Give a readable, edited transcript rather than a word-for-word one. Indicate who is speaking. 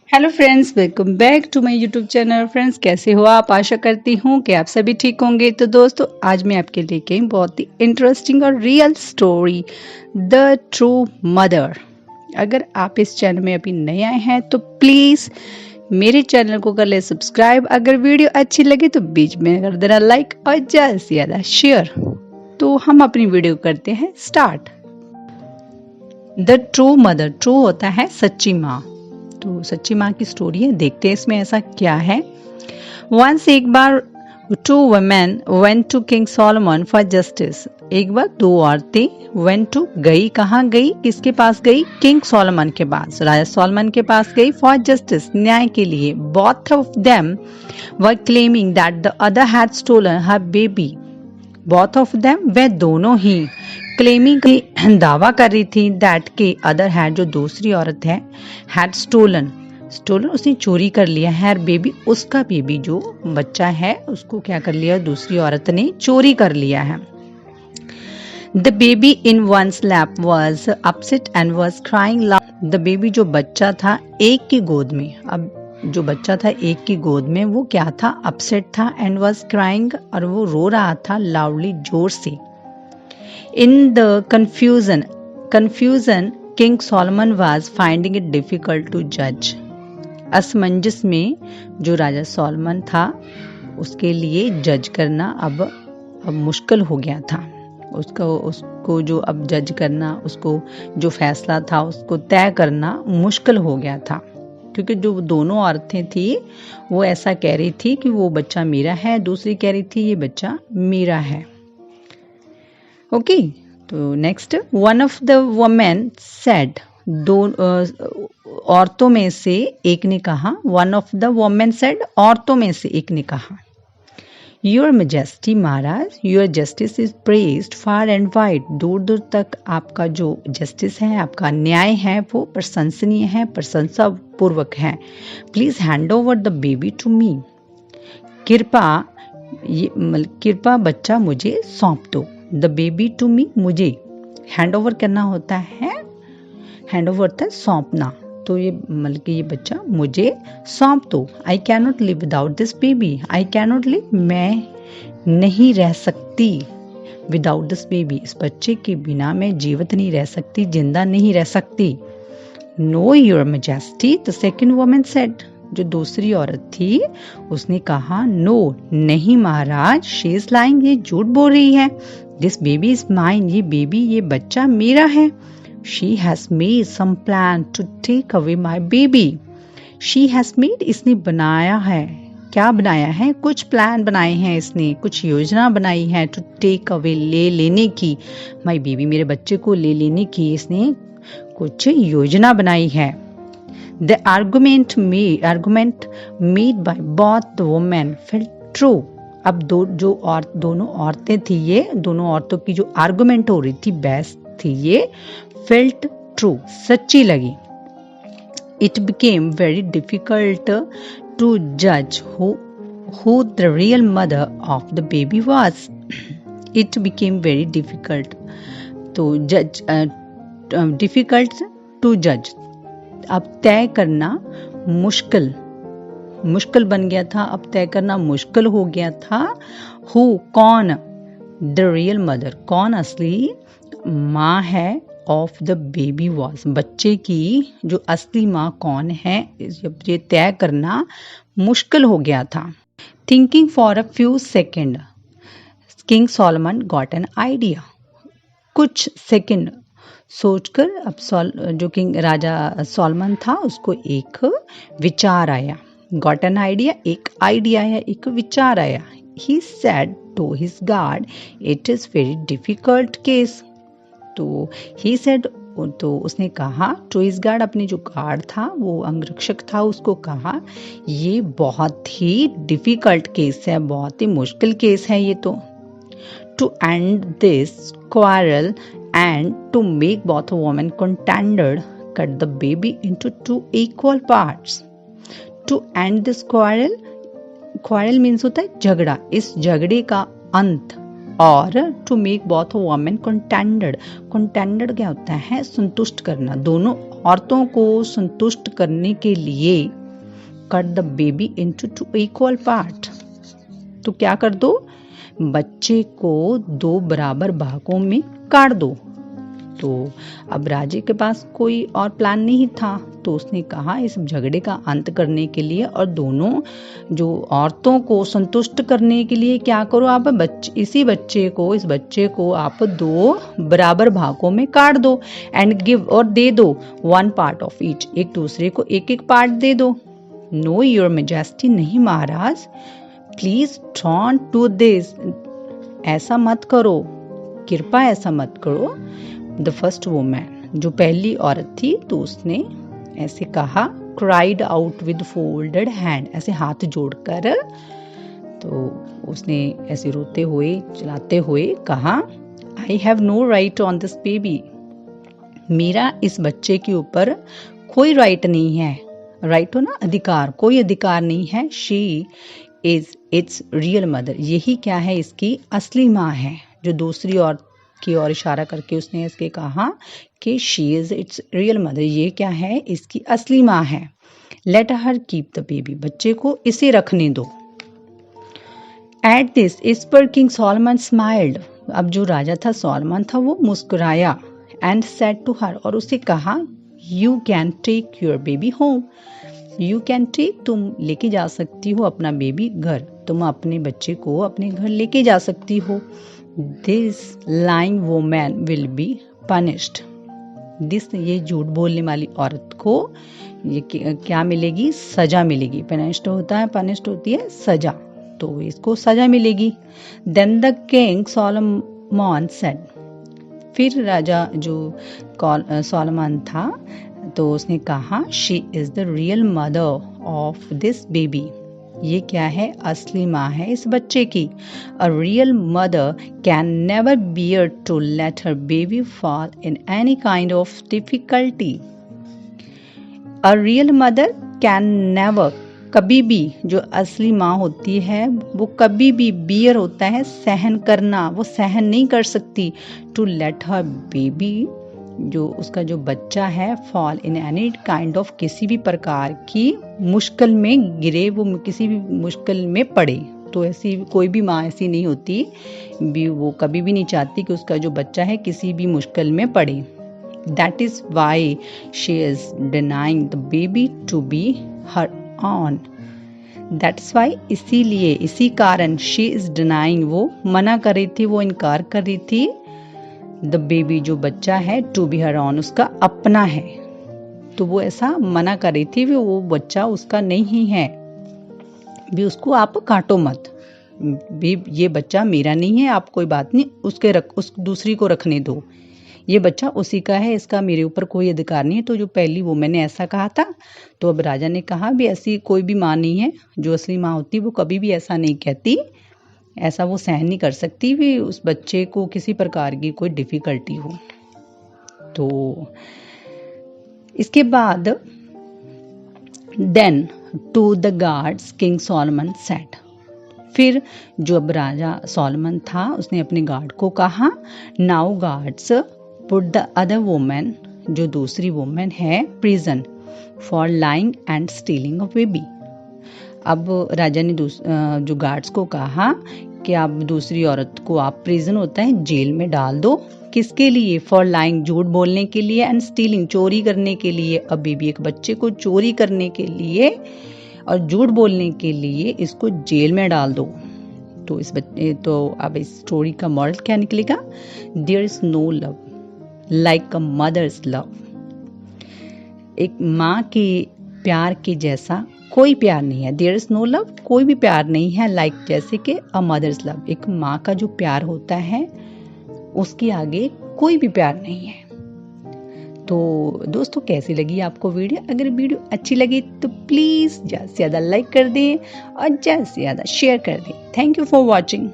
Speaker 1: Hello friends, welcome back to my YouTube channel. Friends, कैसे हो आप? आशा करती हूँ कि आप सभी ठीक होंगे। तो दोस्तों, आज मैं आपके लेके आई बहुत ही इंटरेस्टिंग और real story, the true mother. अगर आप इस चैनल में अभी नए आए हैं तो प्लीज़ मेरे चैनल को कर ले सब्सक्राइब। अगर वीडियो अच्छी लगे तो बीच में कर देना लाइक और ज़्यादा से ज़्यादा शेयर। तो हम अपनी वीडियो करते हैं start. The true mother, true होता है सच्ची माँ। तो सच्ची माँ की स्टोरी है, देखते हैं इसमें ऐसा क्या है। वंस, एक बार, two women went to king Solomon for justice. एक बार दो औरतें वेंट टू गई, कहाँ गई, किसके पास गई? किंग सोलोमन के पास, राजा सोलोमन के पास गई फॉर जस्टिस, न्याय के लिए। Both of them were claiming that the other had stolen her baby. Both of them, वह दोनों ही, क्लेमिंग, दावा कर रही थी, दैट के अदर हैड, जो दूसरी औरत है, हैड स्टोलन, स्टोलन उसने चोरी कर लिया है, बेबी, उसका बेबी जो बच्चा है उसको क्या कर लिया, दूसरी औरत ने चोरी कर लिया है। The baby in one's lap was upset and was crying loud. The baby, जो बच्चा था एक की गोद में, अब जो बच्चा था एक की गोद में, वो क्या था? अपसेट था, एंड वॉज क्राइंग, और वो रो रहा था लाउडली, जोर से। In the confusion, King Solomon was finding it difficult to judge. असमंजस में जो राजा सोलोमन था उसके लिए जज करना अब मुश्किल हो गया था। उसको जो अब जज करना, उसको जो फैसला था उसको तय करना मुश्किल हो गया था, क्योंकि जो दोनों औरतें थी वो ऐसा कह रही थी कि वो बच्चा मेरा है, दूसरी कह रही थी ये बच्चा मेरा है। ओके, तो next, one of the women said, दो औरतों में से एक ने कहा, one of the women said, औरतों में से एक ने कहा, your majesty, Maharaj, your justice is praised far and wide. दूर दूर तक आपका जो जस्टिस है, आपका न्याय है, वो प्रशंसनीय है, प्रशंसा पूर्वक है। Please hand over the baby to me. कृपा बच्चा मुझे सौंप दो। द बेबी टू मी, मुझे हैंड ओवर करना होता है, हैंड ओवर होता है सौंपना, तो ये मतलब कि ये बच्चा मुझे सौंप दो। I can not live without this baby. I can not live, मैं नहीं रह सकती, विदाउट दिस बेबी, इस बच्चे के बिना मैं जीवित नहीं रह सकती, जिंदा नहीं रह सकती। Know your majesty, the second woman said, जो दूसरी औरत थी उसने कहा, नो, नहीं महाराज, शी इज लाइंग, ये झूठ बोल रही है। दिस बेबी इज माइन, ये बेबी, ये बच्चा मेरा है। She has made some plan to take away my baby. She has made, इसने बनाया है, क्या बनाया है? कुछ प्लान बनाए हैं इसने, कुछ योजना बनाई है, टू टेक अवे, ले लेने की, माई बेबी, मेरे बच्चे को ले लेने की इसने कुछ योजना बनाई है। The argument made by both the women felt true. अब दोनों औरतें थी, ये दोनों औरतों की जो आर्गुमेंट हो रही थी, बहस थी, ये felt true, सच्ची लगी। It became very difficult to judge who the real mother of the baby was. It became very difficult to judge, difficult to judge, अब तय करना मुश्किल बन गया था, अब तय करना मुश्किल हो गया था। हु, कौन, द रियल मदर, कौन असली माँ है, ऑफ द बेबी वॉज, बच्चे की जो असली माँ कौन है, ये तय करना मुश्किल हो गया था। Thinking for a few second, king Solomon got an idea. कुछ सेकेंड सोचकर अब जो किंग राजा सोलोमन था उसको एक विचार आया। गॉट एन आइडिया, एक आइडिया आया, एक विचार आया। He said to his guard, it is very difficult case. तो ही सेड, तो उसने कहा, टू हिज गार्ड, अपने जो गार्ड था, वो अंगरक्षक था, उसको कहा, ये बहुत ही डिफिकल्ट केस है, बहुत ही मुश्किल केस है ये तो। To end this quarrel and to make both women contended, cut the baby into two equal parts. To end this quarrel means होता है झगड़ा, इस झगड़े का अंत, और to make both women contended क्या होता है? संतुष्ट करना, दोनों औरतों को संतुष्ट करने के लिए cut the baby into 2 equal part. तो क्या कर दो, बच्चे को 2 बराबर भागों में काट दो। तो अब राजे के पास कोई और प्लान नहीं था, तो उसने कहा इस झगड़े का अंत करने के लिए और दोनों जो औरतों को संतुष्ट करने के लिए क्या करो आप, इस बच्चे को आप 2 बराबर भागों में काट दो एंड गिव, और दे दो 1 पार्ट ऑफ ईच, एक दूसरे को एक एक पार्ट दे दो। नो योर मेजेस्टी, नहीं महाराज, प्लीज डोंट डू दिस, ऐसा मत करो, कृपा ऐसा मत करो। द फर्स्ट वुमन, जो पहली औरत थी, तो उसने ऐसे कहा, cried out with folded hand, ऐसे हाथ जोड़कर, तो उसने ऐसे रोते हुए चिल्लाते हुए कहा, I have no right on this baby, मेरा इस बच्चे के ऊपर कोई राइट नहीं है। राइट हो ना, अधिकार, कोई अधिकार नहीं है। She is it's real mother, यही क्या है, इसकी असली माँ है। जो दूसरी औरत की ओर इशारा करके उसने इसके कहा कि she is it's real mother, ये क्या है, इसकी असली माँ है। Let her keep the baby, बच्चे को इसे रखने दो। एट दिस, इस पर किंग सॉलोमन स्माइल्ड, अब जो राजा था सॉलोमन था वो मुस्कुराया। एंड सेड टू हर, और उसे कहा, you can take your baby home, you can take, तुम लेके जा सकती हो अपना बेबी घर, तुम अपने बच्चे को अपने घर लेके जा सकती हो। This lying woman will be punished, this, ये झूठ बोलने वाली औरत को ये क्या मिलेगी, सजा मिलेगी। पनिश्ड होता है, पनिश्ड होती है सजा, तो इसको सजा मिलेगी। Then the king Solomon said, फिर राजा जो सॉलोमन था तो उसने कहा, she is the real mother of this baby, ये क्या है, असली माँ है इस बच्चे की। A real mother can never bear to let her baby fall in any kind of difficulty. A real mother can never, कभी भी, जो असली माँ होती है वो कभी भी, बियर होता है सहन करना, वो सहन नहीं कर सकती, टू लेट हर बेबी, जो उसका जो बच्चा है, fall in any kind of, किसी भी प्रकार की मुश्किल में गिरे, वो किसी भी मुश्किल में पड़े। तो ऐसी कोई भी माँ ऐसी नहीं होती भी, वो कभी भी नहीं चाहती कि उसका जो बच्चा है किसी भी मुश्किल में पड़े। That is why she is denying the baby to be her own, that's why, इसीलिए, इसी कारण, शी इज डिनाइंग, वो मना कर रही थी, वो इनकार कर रही थी, द बेबी, जो बच्चा है, टू बी हर ऑन, उसका अपना है। तो वो ऐसा मना कर रही थी, वो बच्चा उसका नहीं है, भी उसको आप काटो मत, भी ये बच्चा मेरा नहीं है, आप कोई बात नहीं, उस दूसरी को रखने दो, ये बच्चा उसी का है, इसका मेरे ऊपर कोई अधिकार नहीं है। तो जो पहली वो मैंने ऐसा कहा था, तो अब राजा ने कहा भी ऐसी कोई भी माँ नहीं है, जो असली माँ होती वो कभी भी ऐसा नहीं कहती, ऐसा वो सहन नहीं कर सकती भी उस बच्चे को किसी प्रकार की कोई डिफिकल्टी हो। तो इसके बाद then to the guards king Solomon said, फिर जो अब राजा सॉलोमन था उसने अपने गार्ड को कहा, now guards put the other woman, जो दूसरी वुमन है, prison for lying and stealing of baby. अब राजा ने जो गार्ड्स को कहा कि आप दूसरी औरत को आप प्रिजन होता है जेल में डाल दो, किसके लिए, फॉर लाइंग, झूठ बोलने के लिए, एंड स्टीलिंग, चोरी करने के लिए, अब बेबी, एक बच्चे को चोरी करने के लिए और झूठ बोलने के लिए इसको जेल में डाल दो। तो इस बच्चे, तो अब इस स्टोरी का मॉरल क्या निकलेगा, there is no love like a mother's love, एक माँ के प्यार के जैसा कोई प्यार नहीं है। देयर इज नो लव, कोई भी प्यार नहीं है, लाइक जैसे कि अ मदर्स लव, एक माँ का जो प्यार होता है उसके आगे कोई भी प्यार नहीं है। तो दोस्तों, कैसी लगी आपको वीडियो? अगर वीडियो अच्छी लगी तो प्लीज़ ज़्यादा से ज़्यादा लाइक कर दें और ज़्यादा से ज़्यादा शेयर कर दें। Thank you for watching.